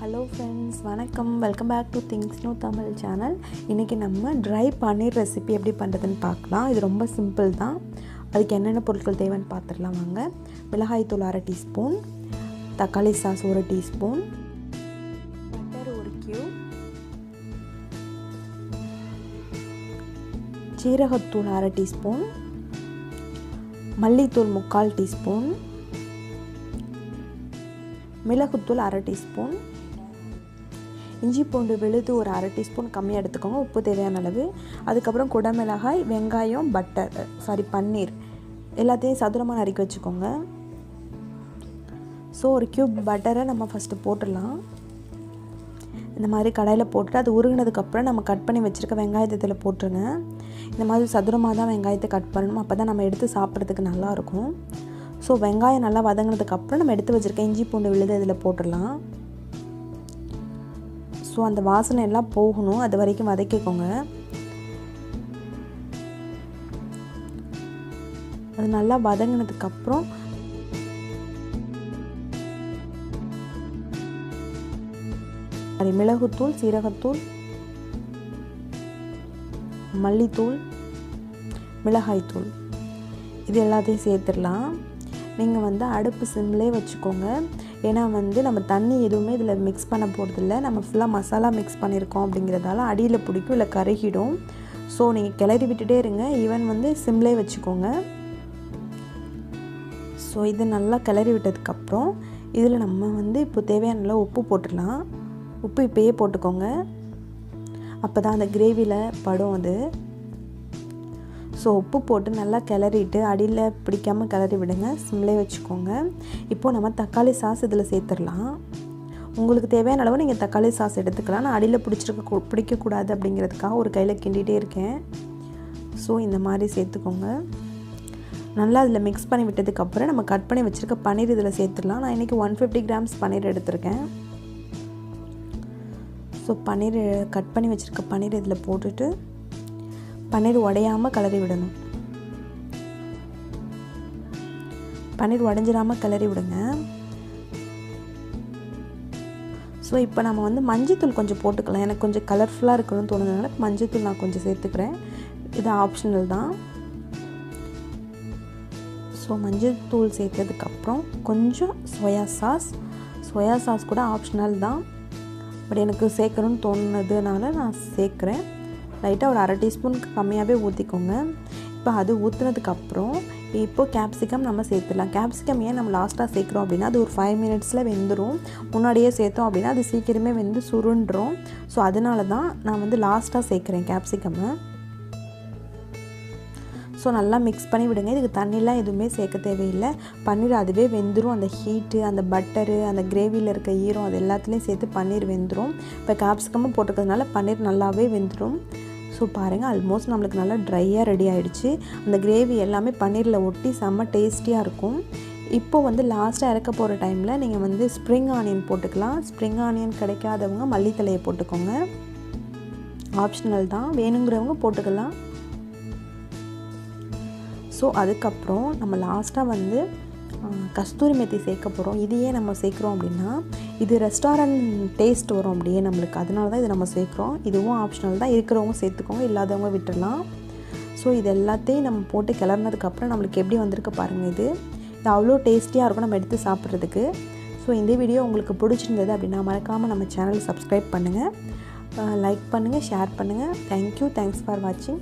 Hello friends, வணக்கம். Welcome back to things new Tamil channel. இன்றைக்கி நம்ம ட்ரை பன்னீர் ரெசிபி எப்படி பண்ணுறதுன்னு பார்க்கலாம். இது ரொம்ப சிம்பிள் தான். அதுக்கு என்னென்ன பொருட்கள் தேவைன்னு பார்த்துடலாம் வாங்க. மிளகாய்த்தூள் 1/2 டீஸ்பூன், தக்காளி சாஸ் 1 டீஸ்பூன், பட்டர் 1 கியூப், சீரகத்தூள் 1/2 டீஸ்பூன், மல்லித்தூள் 3/4 டீஸ்பூன், மிளகுத்தூள் 1/2 டீஸ்பூன், இஞ்சி பூண்டு விழுது ஒரு 1/2 டீஸ்பூன் கம்மியாக எடுத்துக்கோங்க, உப்பு தேவையான அளவு. அதுக்கப்புறம் குடமிளகாய், வெங்காயம், பன்னீர் எல்லாத்தையும் சதுரமாக நறுக்கி வச்சுக்கோங்க. ஸோ ஒரு கியூப் பட்டரை நம்ம ஃபஸ்ட்டு போட்டுடலாம். இந்த மாதிரி கடாயில் போட்டுட்டு அது உருகினதுக்கப்புறம் நம்ம கட் பண்ணி வச்சுருக்க வெங்காயத்தை இதில் போட்டுருங்க. இந்த மாதிரி சதுரமாக தான் வெங்காயத்தை கட் பண்ணணும், அப்போ தான் நம்ம எடுத்து சாப்பிட்றதுக்கு நல்லாயிருக்கும். ஸோ வெங்காயம் நல்லா வதங்கினதுக்கப்புறம் நம்ம எடுத்து வச்சுருக்க இஞ்சி பூண்டு விழுது இதில் போட்டுடலாம். ஸோ அந்த வாசனை எல்லாம் போகணும், அது வரைக்கும் வதக்கிக்கோங்க. அது நல்லா வதங்கினதுக்கப்புறம் மிளகுத்தூள், சீரகத்தூள், மல்லித்தூள், மிளகாய்த்தூள் இது எல்லாத்தையும் சேர்த்துடலாம். நீங்கள் அடுப்பு சிம்லேயே வச்சுக்கோங்க. ஏன்னா நம்ம தண்ணி எதுவுமே இதில் மிக்ஸ் பண்ண போகிறதில்ல. நம்ம ஃபுல்லாக மசாலா மிக்ஸ் பண்ணியிருக்கோம் அப்படிங்கிறதால அடியில் பிடிக்கும், இல்லை கருகிடும். ஸோ நீங்கள் கிளறி விட்டுட்டே இருங்க. ஈவன் சிம்லேயே வச்சுக்கோங்க. ஸோ இது நல்லா கிளறி விட்டதுக்கப்புறம் இதில் நம்ம இப்போ தேவையான உப்பு போட்டுடலாம். உப்பு இப்போயே போட்டுக்கோங்க, அப்போ தான் அந்த கிரேவியில் படும் அது. ஸோ உப்பு போட்டு நல்லா கிளறிட்டு அடியில் பிடிக்காமல் கிளறி விடுங்க, சிம்லே வச்சுக்கோங்க. இப்போது நம்ம தக்காளி சாஸ் இதில் சேர்த்துடலாம். உங்களுக்கு தேவையான அளவு நீங்கள் தக்காளி சாஸ் எடுத்துக்கலாம். நான் அடியில் பிடிக்கக்கூடாது அப்படிங்கிறதுக்காக ஒரு கையில் கிண்டிகிட்டே இருக்கேன். ஸோ இந்த மாதிரி சேர்த்துக்கோங்க. நல்லா அதில் மிக்ஸ் பண்ணி விட்டதுக்கப்புறம் நம்ம கட் பண்ணி வச்சுருக்க பன்னீர் இதில் சேர்த்துடலாம். நான் இன்றைக்கி 150 கிராம்ஸ் பன்னீர் எடுத்திருக்கேன். ஸோ பன்னீர் கட் பண்ணி வச்சுருக்க பன்னீர் இதில் போட்டுட்டு பன்னீர் உடையாமல் கிளறி விடணும். பன்னீர் உடைஞ்சிடாமல் கிளறி விடுங்க. ஸோ இப்போ நம்ம மஞ்சத்தூள் கொஞ்சம் போட்டுக்கலாம். எனக்கு கொஞ்சம் கலர்ஃபுல்லாக இருக்கணும்னு தோணுதுனால மஞ்சத்தூள் நான் கொஞ்சம் சேர்த்துக்கிறேன். இது ஆப்ஷனல் தான். ஸோ மஞ்சத்தூள் சேர்த்ததுக்கப்புறம் கொஞ்சம் சோயா சாஸ் கூட ஆப்ஷனல் தான். பட் எனக்கு சேர்க்கணும்னு தோணுனதுனால நான் சேர்க்குறேன். லைட்டாக ஒரு 1/2 டீஸ்பூனுக்கு கம்மியாகவே ஊற்றிக்கோங்க. இப்போ அது ஊற்றுனதுக்கப்புறம் இப்போது கேப்சிகம் நம்ம சேர்த்துடலாம். கேப்சிகம் ஏன் நம்ம லாஸ்ட்டாக சேர்க்குறோம் அப்படின்னா அது ஒரு 5 மினிட்ஸில் வெந்துடும். முன்னாடியே சேர்த்தோம் அப்படின்னா அது சீக்கிரமே வெந்து சுருண்டுரும். ஸோ அதனால தான் நான் லாஸ்ட்டாக சேர்க்குறேன் கேப்சிகம்மை. ஸோ நல்லா மிக்ஸ் பண்ணி விடுங்க. இதுக்கு தண்ணிலாம் எதுவுமே சேர்க்க தேவையில்லை. பன்னீர் அதுவே வெந்துடும். அந்த ஹீட்டு, அந்த பட்டரு, அந்த கிரேவியில் இருக்க ஈரம் அது எல்லாத்துலேயும் சேர்த்து பன்னீர் வெந்துடும். இப்போ கேப்சிகமும் போட்டுக்கிறதுனால பன்னீர் நல்லாவே வெந்துடும். ஸோ பாருங்கள், ஆல்மோஸ்ட் நம்மளுக்கு நல்லா ட்ரையாக ரெடி ஆகிடுச்சு. அந்த கிரேவி எல்லாமே பன்னீரில் ஒட்டி செம்ம டேஸ்டியாக இருக்கும். இப்போது லாஸ்ட்டாக இறக்க போகிற டைமில் நீங்கள் ஸ்ப்ரிங் ஆனியன் போட்டுக்கலாம். ஸ்ப்ரிங் ஆனியன் கிடைக்காதவங்க மல்லித்தலையை போட்டுக்கோங்க, ஆப்ஷனல் தான். வேணுங்கிறவங்க போட்டுக்கலாம். ஸோ அதுக்கப்புறம் நம்ம லாஸ்ட்டாக கஸ்தூரி மெத்தி சேர்க்க போகிறோம். இதையே நம்ம சேர்க்குறோம் அப்படின்னா இது ரெஸ்டாரண்ட் டேஸ்ட் வரும் அப்படியே நம்மளுக்கு. அதனால தான் இது நம்ம சேர்க்குறோம். இதுவும் ஆப்ஷனல் தான். இருக்கிறவங்க சேர்த்துக்கோங்க, இல்லாதவங்க விட்டுடலாம். ஸோ இது எல்லாத்தையும் நம்ம போட்டு கிளறினதுக்கப்புறம் நம்மளுக்கு எப்படி வந்திருக்கு பாருங்கள். இது அவ்வளோ டேஸ்டியாக இருக்கும் நம்ம எடுத்து சாப்பிட்றதுக்கு. ஸோ இந்த வீடியோ உங்களுக்கு பிடிச்சிருந்தது அப்படின்னா மறக்காமல் நம்ம சேனலை சப்ஸ்கிரைப் பண்ணுங்கள், லைக் பண்ணுங்கள், ஷேர் பண்ணுங்கள். தேங்க்யூ. தேங்க்ஸ் ஃபார் வாட்சிங்.